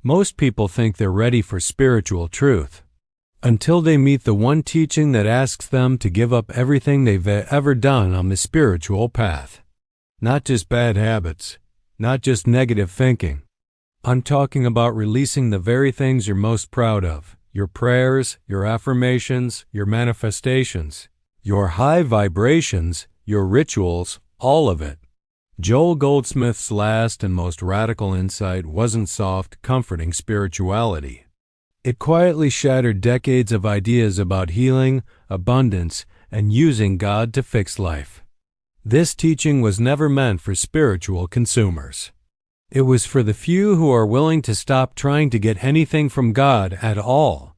Most people think they're ready for spiritual truth until they meet the one teaching that asks them to give up everything they've ever done on the spiritual path. Not just bad habits, not just negative thinking. I'm talking about releasing the very things you're most proud of, your prayers, your affirmations, your manifestations, your high vibrations, your rituals, all of it. Joel Goldsmith's last and most radical insight wasn't soft, comforting spirituality. It quietly shattered decades of ideas about healing, abundance, and using God to fix life. This teaching was never meant for spiritual consumers. It was for the few who are willing to stop trying to get anything from God at all.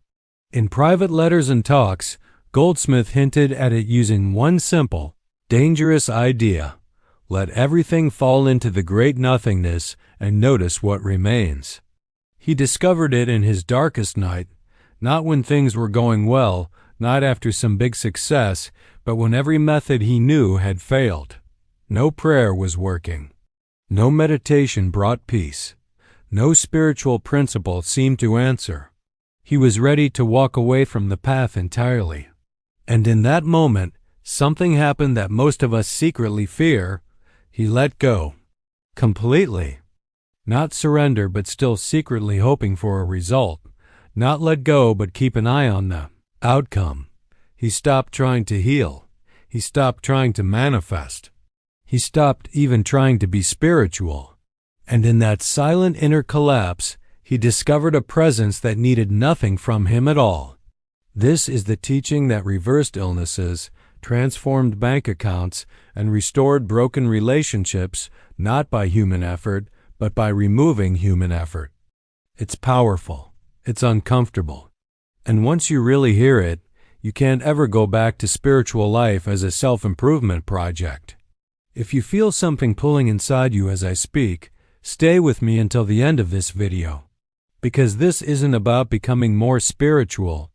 In private letters and talks, Goldsmith hinted at it using one simple, dangerous idea: let everything fall into the great nothingness and notice what remains. He discovered it in his darkest night, not when things were going well, not after some big success, but when every method he knew had failed. No prayer was working. No meditation brought peace. No spiritual principle seemed to answer. He was ready to walk away from the path entirely. And in that moment, something happened that most of us secretly fear. He let go. Completely. Not surrender, but still secretly hoping for a result. Not let go, but keep an eye on the outcome. He stopped trying to heal. He stopped trying to manifest. He stopped even trying to be spiritual. And in that silent inner collapse, he discovered a presence that needed nothing from him at all. This is the teaching that reversed illnesses, transformed bank accounts, and restored broken relationships, not by human effort, but by removing human effort. It's powerful. It's uncomfortable. And once you really hear it, you can't ever go back to spiritual life as a self-improvement project. If you feel something pulling inside you as I speak, stay with me until the end of this video. Because this isn't about becoming more spiritual.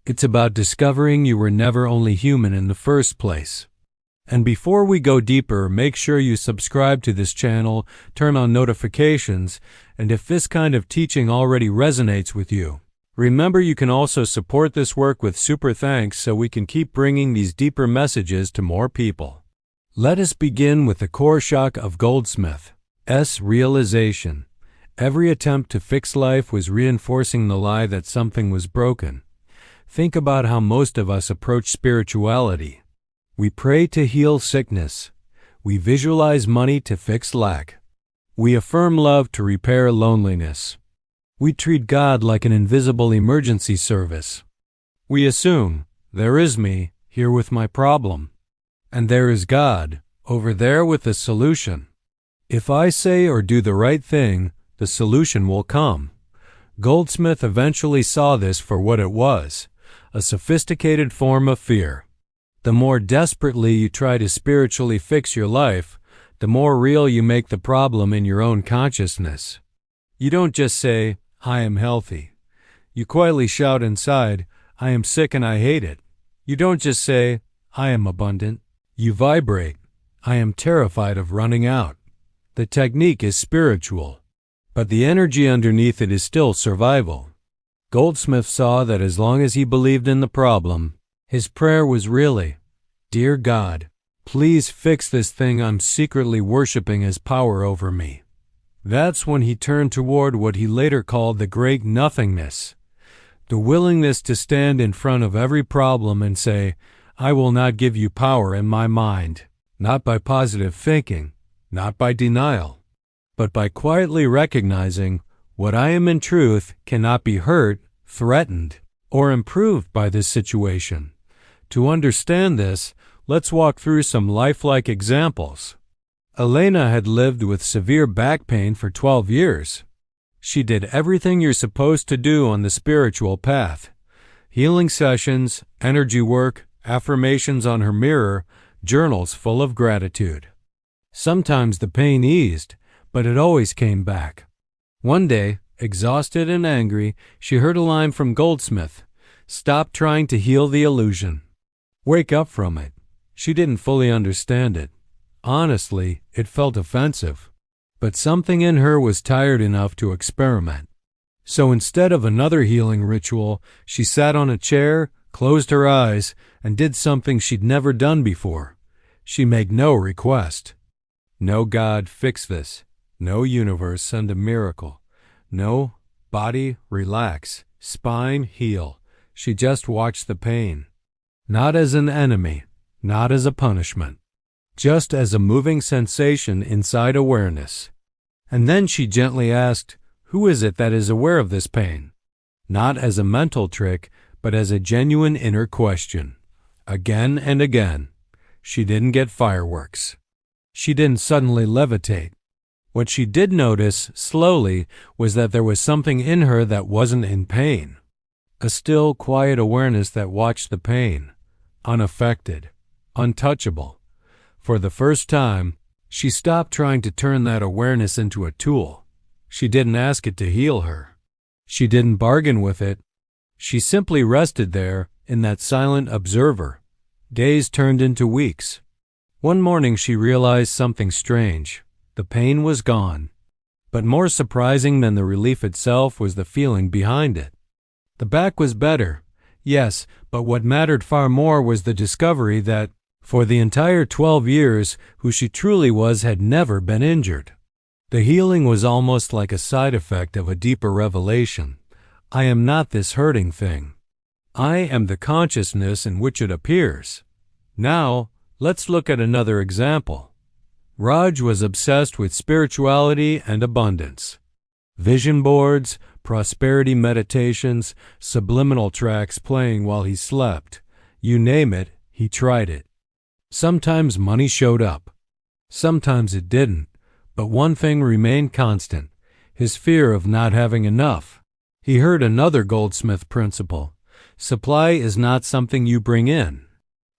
It's about discovering you were never only human in the first place. And before we go deeper, make sure you subscribe to this channel, turn on notifications, and if this kind of teaching already resonates with you, remember you can also support this work with super thanks so we can keep bringing these deeper messages to more people. Let us begin with the core shock of Goldsmith's realization. Every attempt to fix life was reinforcing the lie that something was broken. Think about how most of us approach spirituality. We pray to heal sickness. We visualize money to fix lack. We affirm love to repair loneliness. We treat God like an invisible emergency service. We assume, there is me, here with my problem. And there is God, over there with the solution. If I say or do the right thing, the solution will come. Goldsmith eventually saw this for what it was, a sophisticated form of fear. The more desperately you try to spiritually fix your life, the more real you make the problem in your own consciousness. You don't just say, I am healthy. You quietly shout inside, I am sick and I hate it. You don't just say, I am abundant. You vibrate, I am terrified of running out. The technique is spiritual, but the energy underneath it is still survival. Goldsmith saw that as long as he believed in the problem, his prayer was really, Dear God, please fix this thing I'm secretly worshiping as power over me. That's when he turned toward what he later called the Great Nothingness, the willingness to stand in front of every problem and say, I will not give you power in my mind, not by positive thinking, not by denial, but by quietly recognizing what I am in truth cannot be hurt, threatened, or improved by this situation. To understand this, let's walk through some lifelike examples. Elena had lived with severe back pain for 12 years. She did everything you're supposed to do on the spiritual path. Healing sessions, energy work, affirmations on her mirror, journals full of gratitude. Sometimes the pain eased, but it always came back. One day, exhausted and angry, she heard a line from Goldsmith, Stop trying to heal the illusion. Wake up from it. She didn't fully understand it. Honestly, it felt offensive. But something in her was tired enough to experiment. So instead of another healing ritual, she sat on a chair, closed her eyes, and did something she'd never done before. She made no request. No God, fix this. No universe, send a miracle. No body, relax. Spine, heal. She just watched the pain. Not as an enemy, not as a punishment. Just as a moving sensation inside awareness. And then she gently asked, who is it that is aware of this pain? Not as a mental trick, but as a genuine inner question. Again and again. She didn't get fireworks. She didn't suddenly levitate. What she did notice, slowly, was that there was something in her that wasn't in pain. A still, quiet awareness that watched the pain. Unaffected. Untouchable. For the first time, she stopped trying to turn that awareness into a tool. She didn't ask it to heal her. She didn't bargain with it. She simply rested there, in that silent observer. Days turned into weeks. One morning she realized something strange. The pain was gone. But more surprising than the relief itself was the feeling behind it. The back was better, yes, but what mattered far more was the discovery that, for the entire 12 years, who she truly was had never been injured. The healing was almost like a side effect of a deeper revelation. I am not this hurting thing. I am the consciousness in which it appears. Now, let's look at another example. Raj was obsessed with spirituality and abundance. Vision boards, prosperity meditations, subliminal tracks playing while he slept. You name it, he tried it. Sometimes money showed up. Sometimes it didn't. But one thing remained constant, his fear of not having enough. He heard another Goldsmith principle. Supply is not something you bring in.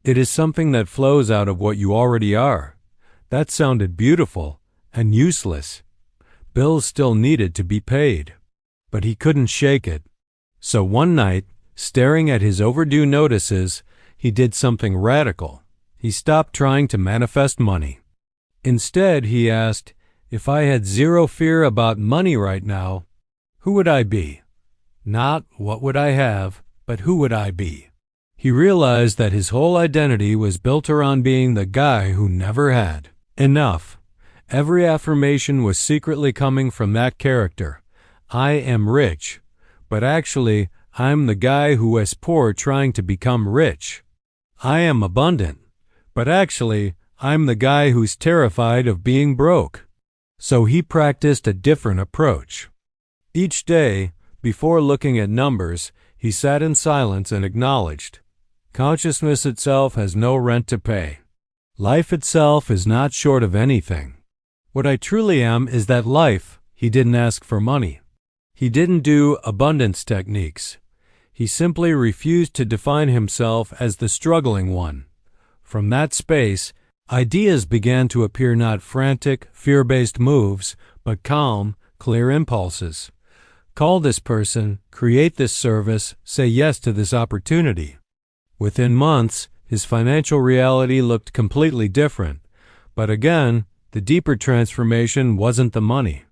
It is something that flows out of what you already are. That sounded beautiful and useless. Bills still needed to be paid. But he couldn't shake it. So one night, staring at his overdue notices, he did something radical. He stopped trying to manifest money. Instead, he asked, if I had zero fear about money right now, who would I be? Not what would I have, but who would I be? He realized that his whole identity was built around being the guy who never had enough. Every affirmation was secretly coming from that character. I am rich, but actually, I'm the guy who was poor trying to become rich. I am abundant, but actually, I'm the guy who's terrified of being broke. So he practiced a different approach. Each day, before looking at numbers, he sat in silence and acknowledged, consciousness itself has no rent to pay. Life itself is not short of anything. What I truly am is that life. He didn't ask for money. He didn't do abundance techniques. He simply refused to define himself as the struggling one. From that space, ideas began to appear, not frantic, fear-based moves, but calm, clear impulses. Call this person, create this service, say yes to this opportunity. Within months, his financial reality looked completely different. But again, the deeper transformation wasn't the money.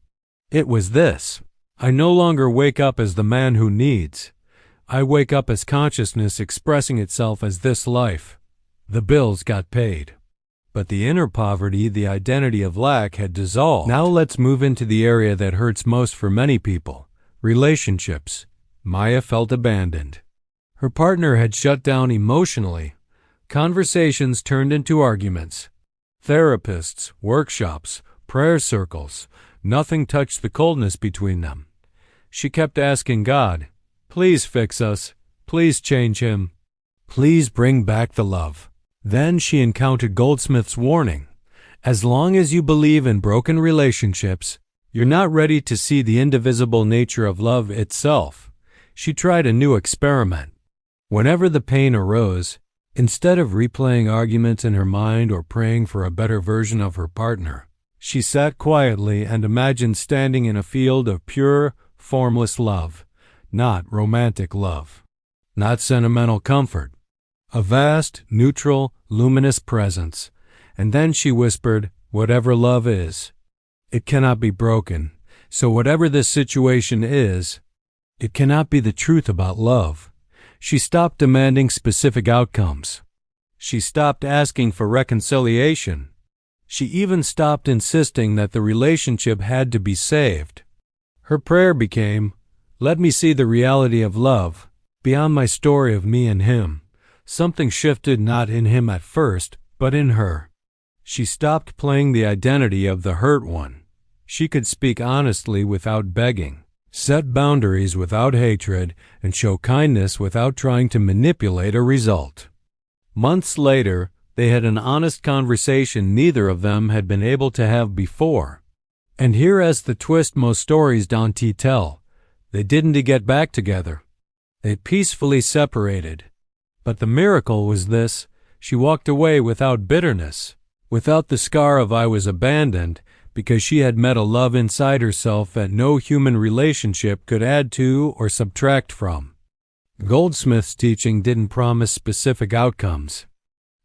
It was this. I no longer wake up as the man who needs. I wake up as consciousness expressing itself as this life. The bills got paid. But the inner poverty, the identity of lack, had dissolved. Now let's move into the area that hurts most for many people. Relationships. Maya felt abandoned. Her partner had shut down emotionally. Conversations turned into arguments. Therapists, workshops, prayer circles. Nothing touched the coldness between them. She kept asking God, please fix us. Please change him. Please bring back the love. Then she encountered Goldsmith's warning. As long as you believe in broken relationships, you're not ready to see the indivisible nature of love itself. She tried a new experiment. Whenever the pain arose, instead of replaying arguments in her mind or praying for a better version of her partner, she sat quietly and imagined standing in a field of pure, formless love, not romantic love, not sentimental comfort. A vast, neutral, luminous presence. And then she whispered, whatever love is, it cannot be broken. So whatever this situation is, It cannot be the truth about love. She stopped demanding specific outcomes. She stopped asking for reconciliation. She even stopped insisting that the relationship had to be saved. Her prayer became, "Let me see the reality of love, beyond my story of me and him." Something shifted not in him at first, but in her. She stopped playing the identity of the hurt one. She could speak honestly without begging, set boundaries without hatred, and show kindness without trying to manipulate a result. Months later, they had an honest conversation neither of them had been able to have before. And here is the twist most stories don't tell. They didn't get back together. They peacefully separated. But the miracle was this: she walked away without bitterness, without the scar of "I was abandoned," because she had met a love inside herself that no human relationship could add to or subtract from. Goldsmith's teaching didn't promise specific outcomes.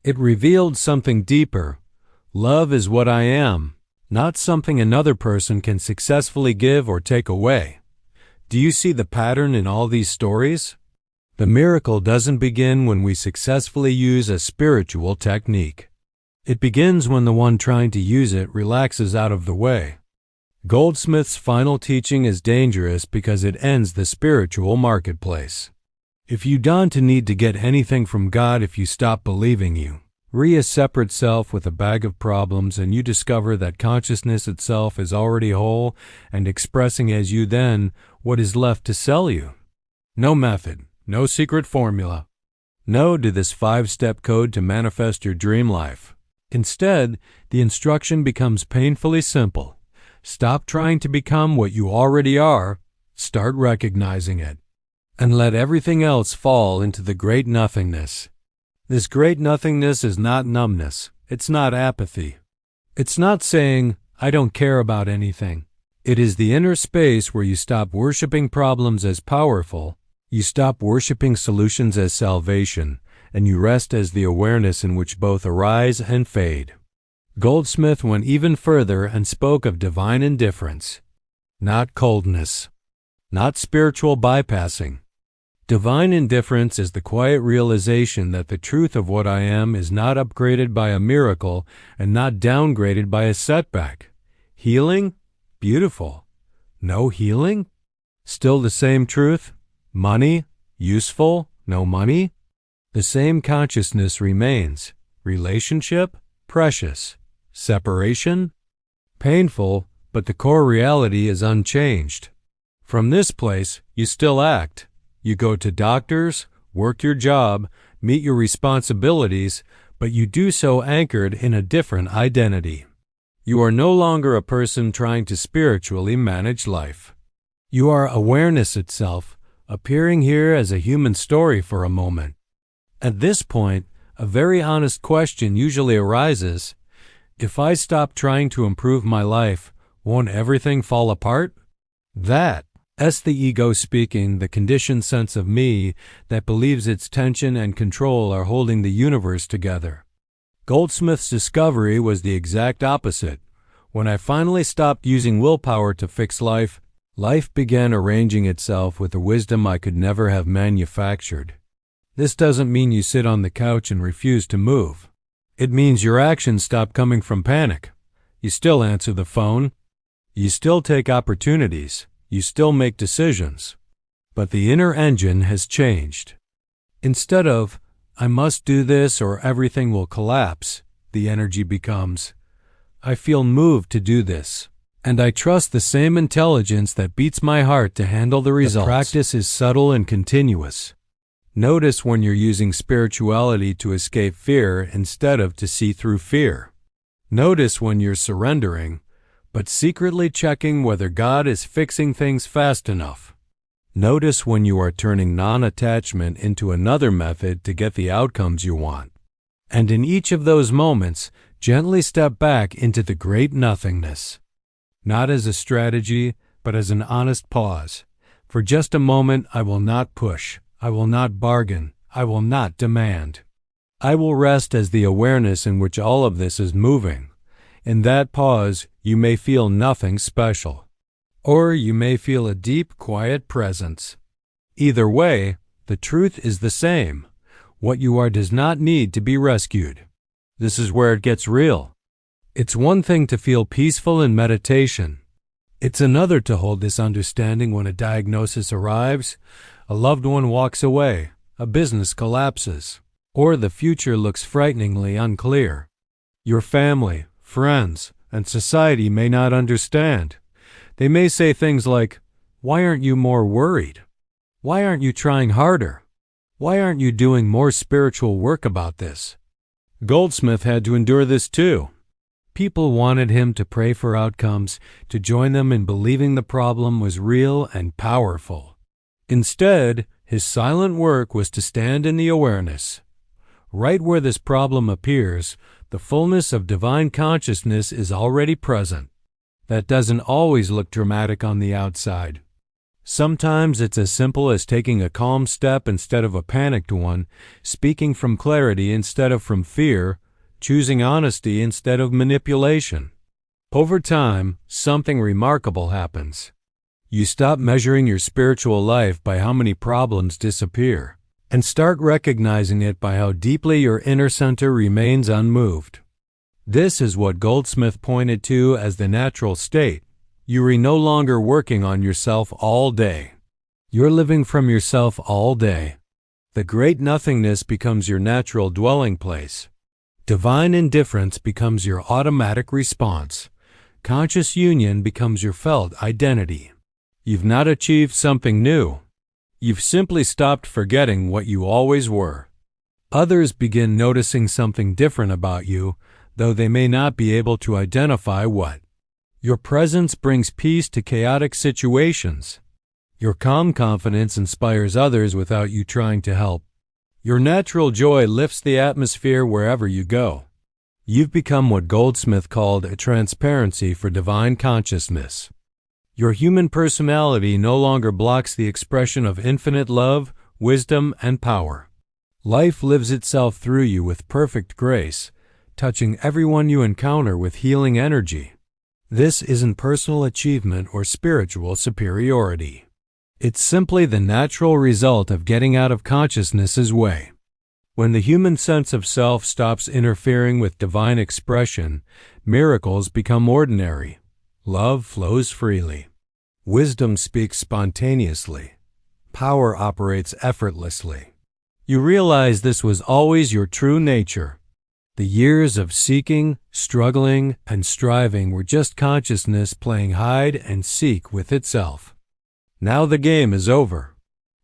It revealed something deeper. Love is what I am, not something another person can successfully give or take away. Do you see the pattern in all these stories? The miracle doesn't begin when we successfully use a spiritual technique. It begins when the one trying to use it relaxes out of the way. Goldsmith's final teaching is dangerous because it ends the spiritual marketplace. If you don't need to get anything from God if you stop believing you, a separate self with a bag of problems, and you discover that consciousness itself is already whole and expressing as you, then what is left to sell you? No method, no secret formula. No to this 5-step code to manifest your dream life. Instead, the instruction becomes painfully simple. Stop trying to become what you already are, start recognizing it, and let everything else fall into the great nothingness. This great nothingness is not numbness. It's not apathy. It's not saying, "I don't care about anything." It is the inner space where you stop worshiping problems as powerful, you stop worshiping solutions as salvation, and you rest as the awareness in which both arise and fade. Goldsmith went even further and spoke of divine indifference, not coldness, not spiritual bypassing. Divine indifference is the quiet realization that the truth of what I am is not upgraded by a miracle and not downgraded by a setback. Healing? Beautiful. No healing? Still the same truth? Money? Useful? No money? The same consciousness remains. Relationship? Precious. Separation? Painful, but the core reality is unchanged. From this place, you still act. You go to doctors, work your job, meet your responsibilities, but you do so anchored in a different identity. You are no longer a person trying to spiritually manage life. You are awareness itself, appearing here as a human story for a moment. At this point, a very honest question usually arises: if I stop trying to improve my life, won't everything fall apart? That's the ego speaking, the conditioned sense of me that believes its tension and control are holding the universe together. Goldsmith's discovery was the exact opposite. When I finally stopped using willpower to fix life, life began arranging itself with a wisdom I could never have manufactured. This doesn't mean you sit on the couch and refuse to move. It means your actions stop coming from panic. You still answer the phone. You still take opportunities. You still make decisions. But the inner engine has changed. Instead of, "I must do this or everything will collapse," the energy becomes, "I feel moved to do this, and I trust the same intelligence that beats my heart to handle the results." The practice is subtle and continuous. Notice when you're using spirituality to escape fear instead of to see through fear. Notice when you're surrendering, but secretly checking whether God is fixing things fast enough. Notice when you are turning non-attachment into another method to get the outcomes you want. And in each of those moments, gently step back into the great nothingness. Not as a strategy, but as an honest pause. For just a moment, I will not push. I will not bargain. I will not demand. I will rest as the awareness in which all of this is moving. In that pause, you may feel nothing special. Or you may feel a deep, quiet presence, Either way, the truth is the same. What you are does not need to be rescued. This is where it gets real. It's one thing to feel peaceful in meditation. It's another to hold this understanding when a diagnosis arrives, a loved one walks away, a business collapses, or the future looks frighteningly unclear. Your family, friends, and society may not understand. They may say things like, "Why aren't you more worried? Why aren't you trying harder? Why aren't you doing more spiritual work about this?" Goldsmith had to endure this too. People wanted him to pray for outcomes, to join them in believing the problem was real and powerful. Instead, his silent work was to stand in the awareness. Right where this problem appears, the fullness of divine consciousness is already present. That doesn't always look dramatic on the outside. Sometimes it's as simple as taking a calm step instead of a panicked one, speaking from clarity instead of from fear, choosing honesty instead of manipulation. Over time, something remarkable happens. You stop measuring your spiritual life by how many problems disappear, and start recognizing it by how deeply your inner center remains unmoved. This is what Goldsmith pointed to as the natural state. You are no longer working on yourself all day. You're living from yourself all day. The Great Nothingness becomes your natural dwelling place. Divine Indifference becomes your automatic response. Conscious union becomes your felt identity. You've not achieved something new. You've simply stopped forgetting what you always were. Others begin noticing something different about you, though they may not be able to identify what. Your presence brings peace to chaotic situations. Your calm confidence inspires others without you trying to help. Your natural joy lifts the atmosphere wherever you go. You've become what Goldsmith called a transparency for divine consciousness. Your human personality no longer blocks the expression of infinite love, wisdom, and power. Life lives itself through you with perfect grace, touching everyone you encounter with healing energy. This isn't personal achievement or spiritual superiority. It's simply the natural result of getting out of consciousness's way. When the human sense of self stops interfering with divine expression, miracles become ordinary. Love flows freely. Wisdom speaks spontaneously. Power operates effortlessly. You realize this was always your true nature. The years of seeking, struggling, and striving were just consciousness playing hide and seek with itself. Now the game is over.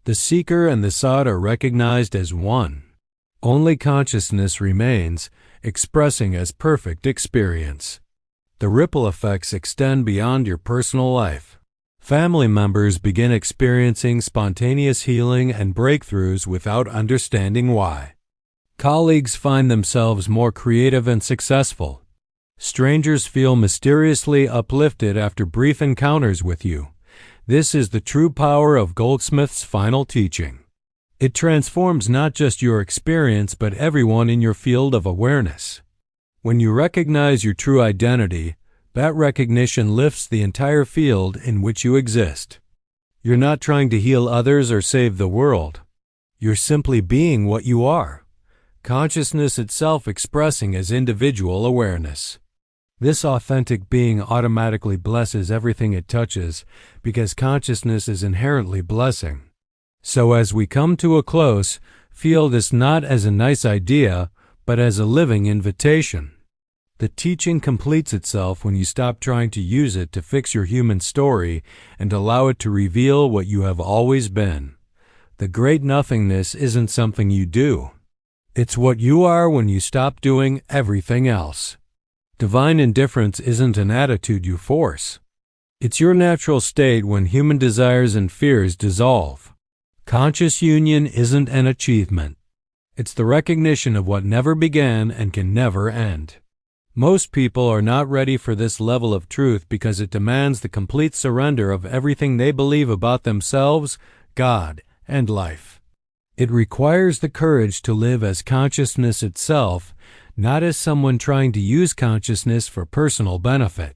The seeker and the sought are recognized as one. Only consciousness remains, expressing as perfect experience. The ripple effects extend beyond your personal life. Family members begin experiencing spontaneous healing and breakthroughs without understanding why. Colleagues find themselves more creative and successful. Strangers feel mysteriously uplifted after brief encounters with you. This is the true power of Goldsmith's final teaching. It transforms not just your experience but everyone in your field of awareness. When you recognize your true identity, that recognition lifts the entire field in which you exist. You're not trying to heal others or save the world. You're simply being what you are, consciousness itself expressing as individual awareness. This authentic being automatically blesses everything it touches because consciousness is inherently blessing. So as we come to a close, feel this not as a nice idea, but as a living invitation. The teaching completes itself when you stop trying to use it to fix your human story and allow it to reveal what you have always been. The Great Nothingness isn't something you do. It's what you are when you stop doing everything else. Divine Indifference isn't an attitude you force. It's your natural state when human desires and fears dissolve. Conscious union isn't an achievement. It's the recognition of what never began and can never end. Most people are not ready for this level of truth because it demands the complete surrender of everything they believe about themselves, God, and life. It requires the courage to live as consciousness itself, not as someone trying to use consciousness for personal benefit.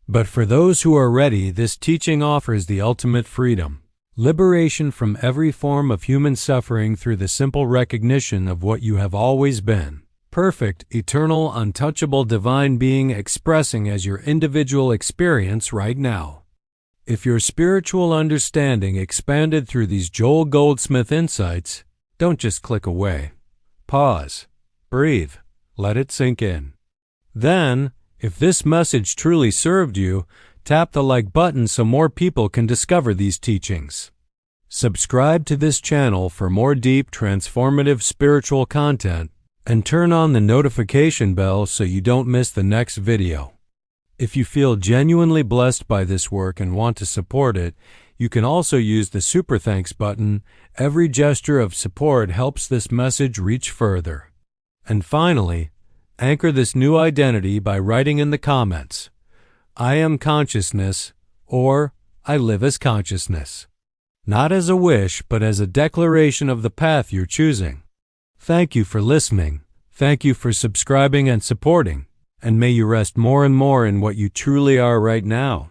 But for those who are ready, this teaching offers the ultimate freedom. Liberation from every form of human suffering through the simple recognition of what you have always been. Perfect, eternal, untouchable divine being expressing as your individual experience right now. If your spiritual understanding expanded through these Joel Goldsmith insights, don't just click away. Pause. Breathe. Let it sink in. Then, if this message truly served you, tap the like button so more people can discover these teachings. Subscribe to this channel for more deep, transformative spiritual content, and turn on the notification bell so you don't miss the next video. If you feel genuinely blessed by this work and want to support it, you can also use the Super Thanks button. Every gesture of support helps this message reach further. And finally, anchor this new identity by writing in the comments, "I am consciousness," or "I live as consciousness." Not as a wish, but as a declaration of the path you're choosing. Thank you for listening. Thank you for subscribing and supporting. And may you rest more and more in what you truly are right now.